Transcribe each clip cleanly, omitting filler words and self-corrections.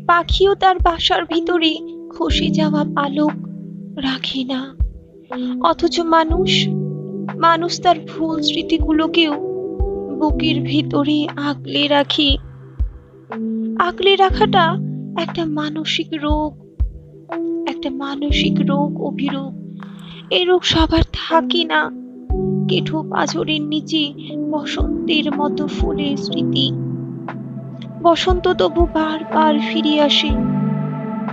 পাখিও তার বাসার ভিতরে খসে যাওয়া পালক রাখে না, অথচ মানুষ মানুষ তার ভুল স্মৃতিগুলোকেও বুকের ভিতরে আগলে রাখে। আগলে রাখাটা একটা মানসিক রোগ, একটা মানসিক রোগ, অভিরোগ। এই রোগ সবার থাকে না। কেঠো পাঁজরের নিচে বসন্তের মতো ফুলের স্মৃতি। বসন্ত তবু বারবার ফিরে আসে,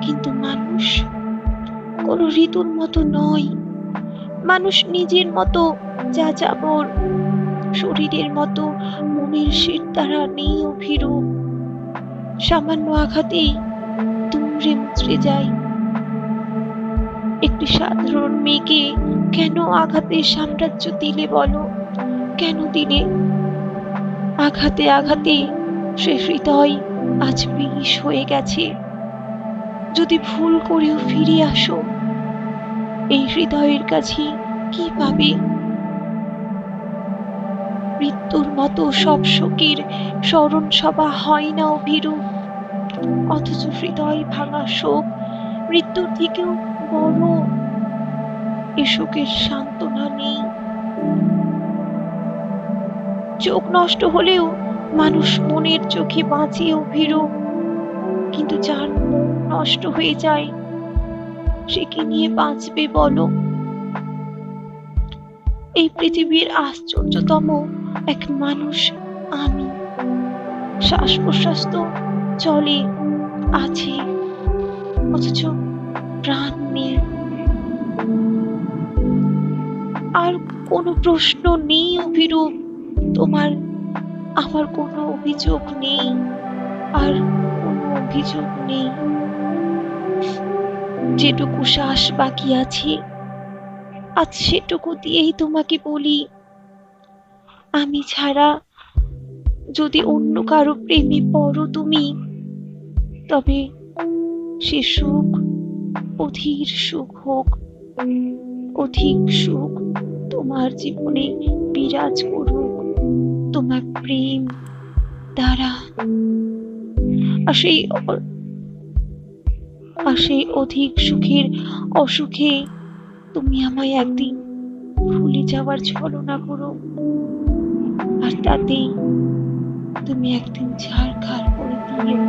কিন্তু মানুষ কোনো ঋতুর মতো নয়। মানুষ নিজের মতো যাযাবর, শরীরের মতো মনের শীত দ্বারা নেই অভিরূপ। সামান্য আঘাতেই দুমড়ে মুচড়ে যায়। একটি সাধারণ মেয়েকে কেন আঘাতের সাম্রাজ্য দিলে বলো? কেন দিলে? আঘাতে আঘাতে সে হৃদয় আজ বিষ হয়ে গেছে। যদি ভুল করেও ফিরে আসো, এই হৃদয়ের কাছে কি পাবে? মৃত্যুর মতো সব শোকের স্মরণ সভা হয় না অভিরূপ, অথচ হৃদয় ভাঙা শোক মৃত্যুর থেকেও বড়। এ শোকের সান্ত্বনা নেই। চোখ নষ্ট হলেও মানুষ মনের চোখে বাঁচে অভিরূপ, কিন্তু যার মন নষ্ট হয়ে যায় সে কি নিয়ে বাঁচবে বলো? এই পৃথিবীর আশ্চর্যতম এক মানুষ আমি। শ্বাস প্রশ্বাস তো চলে, আছে, অথচ প্রাণ নেই। আর কোনো প্রশ্ন নেই অভিরূপ, তোমার আমার কোনো অভিযোগ নেই, আর কোনো অভিযোগ নেই। যেটুকু শ্বাস বাকি আছে আজ সেটুকু দিয়েই তোমাকে বলি, আমি ছাড়া যদি অন্য কারো প্রেমে পড়ো তুমি, তবে সে সুখ অধীর সুখ হোক। অধিক সুখ তোমার জীবনে বিরাজ করুক তোমার প্রেম দ্বারা। আর সেই অধিক সুখের অসুখে তুমি আমায় একদিন ভুলে যাওয়ার ছলনা করো, আর তাতেই তুমি একদিন ছাড়খাড় করে দিও।